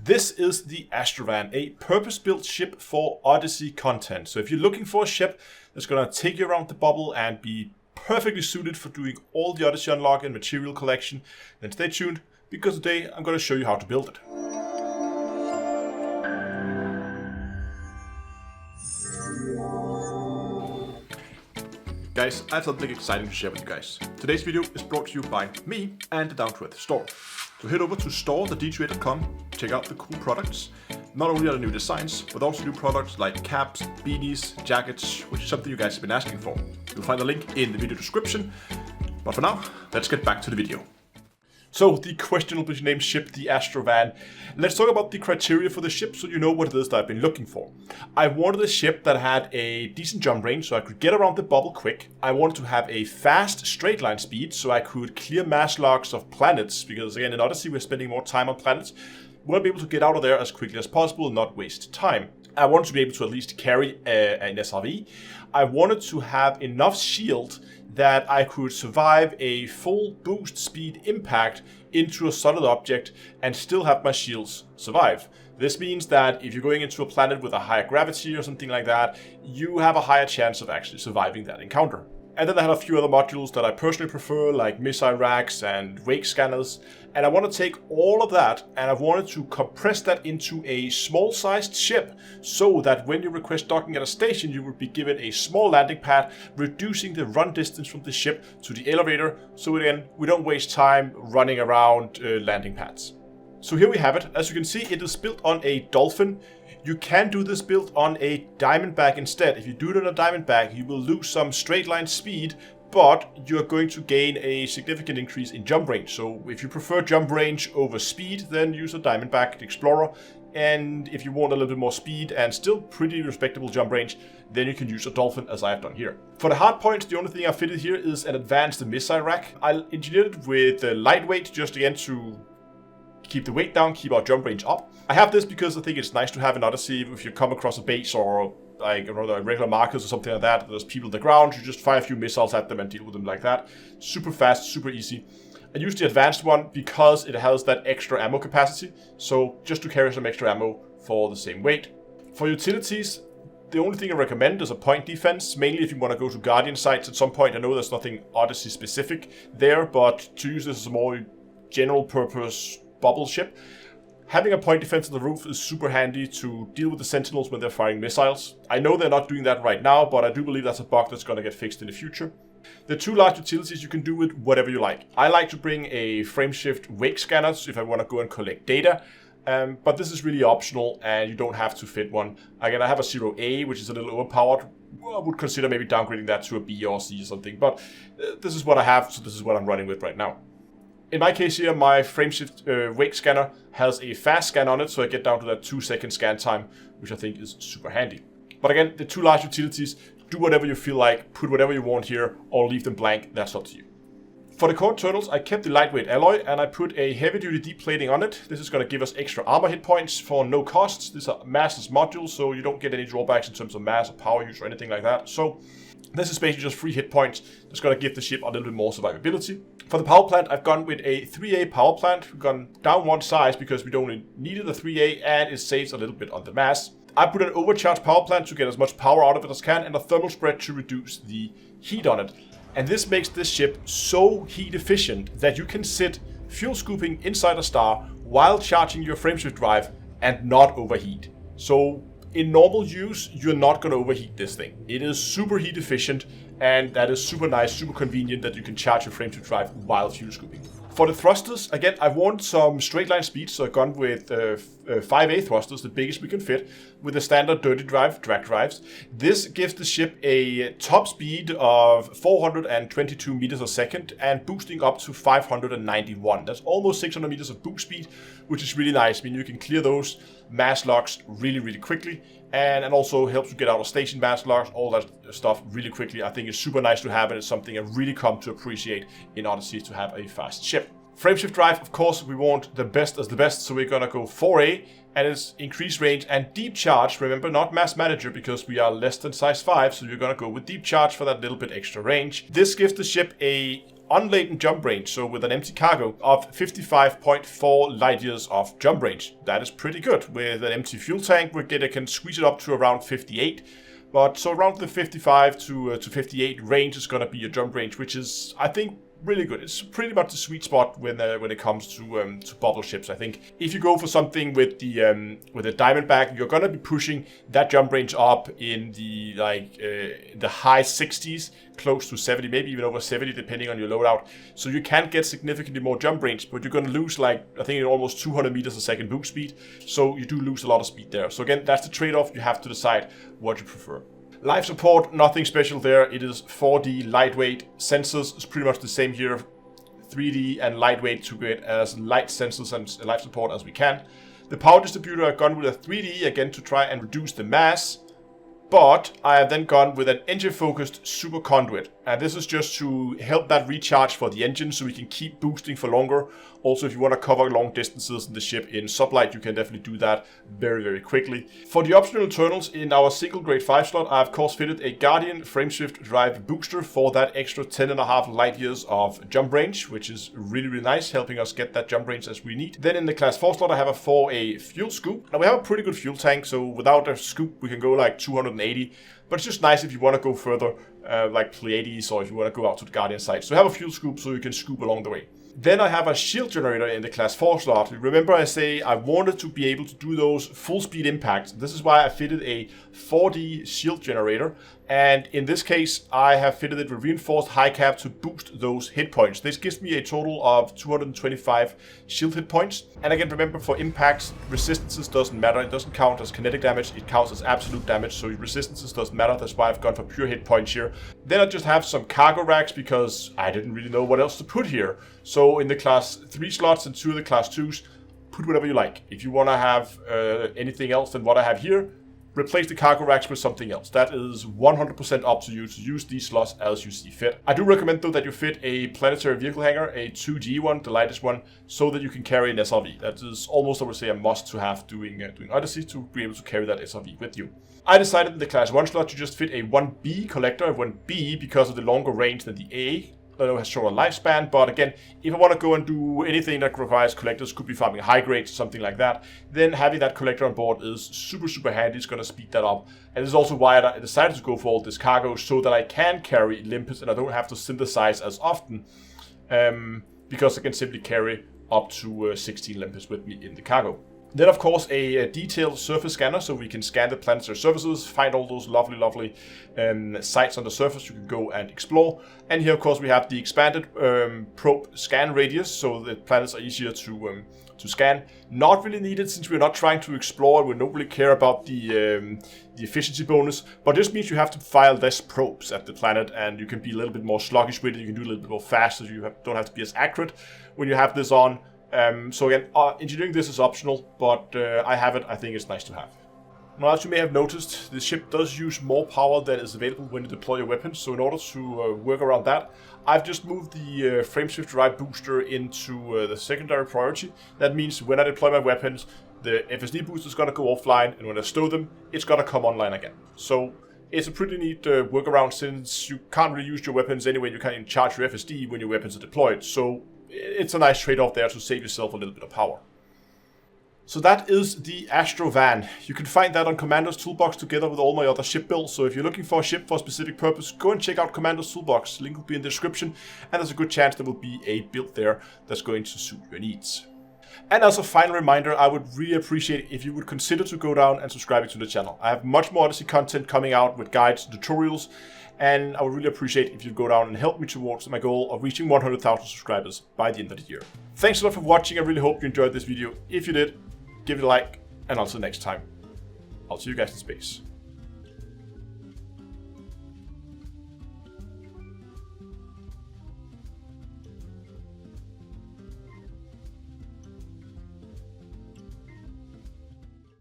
This is the Astro, a purpose-built ship for Odyssey content. So if you're looking for a ship that's going to take you around the bubble and be perfectly suited for doing all the Odyssey unlock and material collection, then stay tuned, because today I'm going to show you how to build it. Guys, I have something exciting to share with you guys. Today's video is brought to you by me and the Down to Earth store. So head over to store.d2a.com, check out the cool products. Not only are there new designs, but also new products like caps, beanies, jackets, which is something you guys have been asking for. You'll find the link in the video description. But for now, let's get back to the video. So the questionably named ship, the Astro. Let's talk about the criteria for the ship so you know what it is that I've been looking for. I wanted a ship that had a decent jump range so I could get around the bubble quick. I wanted to have a fast straight line speed so I could clear mass locks of planets, because again in Odyssey we're spending more time on planets. We want to be able to get out of there as quickly as possible and not waste time. I wanted to be able to at least carry an SRV. I wanted to have enough shield that I could survive a full boost speed impact into a solid object and still have my shields survive. This means that if you're going into a planet with a higher gravity or something like that, you have a higher chance of actually surviving that encounter. And then I had a few other modules that I personally prefer, like missile racks and wake scanners. And I want to take all of that and I wanted to compress that into a small-sized ship so that when you request docking at a station, you will be given a small landing pad, reducing the run distance from the ship to the elevator. So again, we don't waste time running around landing pads. So here we have it. As you can see, it is built on a Dolphin. You can do this build on a Diamondback instead. If you do it on a Diamondback, you will lose some straight line speed, but you're going to gain a significant increase in jump range. So if you prefer jump range over speed, then use a Diamondback Explorer. And if you want a little bit more speed and still pretty respectable jump range, then you can use a Dolphin, as I have done here. For the hardpoints, the only thing I fitted here is an advanced missile rack. I engineered it with lightweight, just again to keep the weight down, keep our jump range up. I have this because I think it's nice to have in Odyssey if you come across a base or like regular markers or something like that. There's people on the ground, you just fire a few missiles at them and deal with them like that. Super fast, super easy. I use the advanced one because it has that extra ammo capacity. So just to carry some extra ammo for the same weight. For utilities, the only thing I recommend is a point defense, mainly if you want to go to Guardian sites at some point. I know there's nothing Odyssey specific there, but to use this as a more general purpose bubble ship, having a point defense on the roof is super handy to deal with the sentinels when they're firing missiles. I know they're not doing that right now, but I do believe that's a bug that's going to get fixed in the future. The two large utilities, you can do with whatever you like. I like to bring a frameshift wake scanner if I want to go and collect data, but this is really optional and you don't have to fit one. Again, I have a 0A, which is a little overpowered. I would consider maybe downgrading that to a B or C or something, but this is what I have, so this is what I'm running with right now. In my case here, my frameshift wake scanner has a fast scan on it, so I get down to that 2-second scan time, which I think is super handy. But again, the two large utilities, do whatever you feel like, put whatever you want here, or leave them blank, that's up to you. For the core internals, I kept the lightweight alloy, and I put a heavy-duty deep plating on it. This is going to give us extra armor hit points for no costs. These are massless modules, so you don't get any drawbacks in terms of mass or power use or anything like that. So this is basically just free hit points. That's going to give the ship a little bit more survivability. For the power plant, I've gone with a 3A power plant. We've gone down one size because we don't need the 3A and it saves a little bit on the mass. I put an overcharged power plant to get as much power out of it as can and a thermal spread to reduce the heat on it. And this makes this ship so heat efficient that you can sit fuel scooping inside a star while charging your frameshift drive and not overheat. So in normal use, you're not going to overheat this thing. It is super heat efficient, and that is super nice, super convenient that you can charge your frameshift drive while fuel scooping. For the thrusters, again, I want some straight line speed, so I've gone with 5A thrusters, the biggest we can fit, with the standard dirty drive drag drives. This gives the ship a top speed of 422 meters a second and boosting up to 591. That's almost 600 meters of boost speed, which is really nice. I mean, you can clear those mass locks really, really quickly, and also helps you get out of station mass locks, all that stuff really quickly. I think it's super nice to have, and it's something I really come to appreciate in Odyssey, to have a fast ship. Frameshift drive, of course, we want the best as the best, so we're gonna go 4A, and it's increased range and deep charge. Remember, not mass manager, because we are less than size 5, so you're gonna go with deep charge for that little bit extra range. This gives the ship a unladen jump range, so with an empty cargo, of 55.4 light years of jump range. That is pretty good. With an empty fuel tank, it can squeeze it up to around 58. But so around the 55 to 58 range is going to be your jump range, which is, I think, really good. It's pretty much the sweet spot when it comes to bubble ships. I think if you go for something with the Diamondback, you're gonna be pushing that jump range up in the the high 60s, close to 70, maybe even over 70, depending on your loadout. So you can get significantly more jump range, but you're gonna lose I think almost 200 meters a second boost speed. So you do lose a lot of speed there. So again, that's the trade-off. You have to decide what you prefer. Life support, nothing special there. It is 4D lightweight sensors. It's pretty much the same here. 3D and lightweight to get as light sensors and life support as we can. The power distributor, I've gone with a 3D again to try and reduce the mass. But I have then gone with an engine-focused super conduit. And this is just to help that recharge for the engine so we can keep boosting for longer. Also, if you want to cover long distances in the ship in sublight, you can definitely do that very, very quickly. For the optional internals in our single grade 5 slot, I of course fitted a Guardian frameshift drive booster for that extra 10.5 light years of jump range, which is really, really nice, helping us get that jump range as we need. Then in the class 4 slot, I have a fuel scoop. Now we have a pretty good fuel tank, so without a scoop, we can go like 280. But it's just nice if you want to go further, like Pleiades, or if you want to go out to the Guardian site. So have a fuel scoop so you can scoop along the way. Then I have a shield generator in the class 4 slot. Remember I say I wanted to be able to do those full speed impacts. This is why I fitted a 4D shield generator. And in this case, I have fitted it with reinforced high cap to boost those hit points. This gives me a total of 225 shield hit points. And again, remember for impacts, resistances doesn't matter. It doesn't count as kinetic damage. It counts as absolute damage. So resistances doesn't matter. That's why I've gone for pure hit points here. Then I just have some cargo racks because I didn't really know what else to put here. So in the class 3 slots and 2 of the class 2s, put whatever you like. If you want to have anything else than what I have here, replace the cargo racks with something else. That is 100% up to you to use these slots as you see fit. I do recommend though that you fit a planetary vehicle hangar, a 2G one, the lightest one, so that you can carry an SRV. That is almost, I would say, a must to have doing Odyssey to be able to carry that SRV with you. I decided in the class 1 slot to just fit a 1B collector, 1B because of the longer range than the A. I know it has shorter lifespan, but again, if I want to go and do anything that requires collectors, could be farming high grades or something like that, then having that collector on board is super, super handy. It's going to speed that up. And this is also why I decided to go for all this cargo, so that I can carry Olympus and I don't have to synthesize as often, because I can simply carry up to 16 Olympus with me in the cargo. Then, of course, a detailed surface scanner, so we can scan the planetary surfaces, find all those lovely, lovely sites on the surface you can go and explore. And here, of course, we have the expanded probe scan radius, so the planets are easier to scan. Not really needed since we're not trying to explore. We don't really care about the efficiency bonus, but this means you have to fire less probes at the planet, and you can be a little bit more sluggish with it. You can do a little bit more faster. You don't have to be as accurate when you have this on. So again, engineering this is optional, but I have it. I think it's nice to have. Now, as you may have noticed, the ship does use more power than is available when you deploy your weapons. So in order to work around that, I've just moved the frameshift drive booster into the secondary priority. That means when I deploy my weapons, the FSD booster is going to go offline, and when I stow them, it's going to come online again. So it's a pretty neat workaround, since you can't really use your weapons anyway. You can't even charge your FSD when your weapons are deployed. So it's a nice trade-off there to save yourself a little bit of power. So that is the Astro van. You can find that on Commando's Toolbox together with all my other ship builds. So if you're looking for a ship for a specific purpose, go and check out Commando's Toolbox. Link will be in the description, and there's a good chance there will be a build there that's going to suit your needs. And as a final reminder, I would really appreciate it if you would consider to go down and subscribing to the channel. I have much more Odyssey content coming out with guides and tutorials, and I would really appreciate if you go down and help me towards my goal of reaching 100,000 subscribers by the end of the year. Thanks a lot for watching. I really hope you enjoyed this video. If you did, give it a like, and until next time, I'll see you guys in space.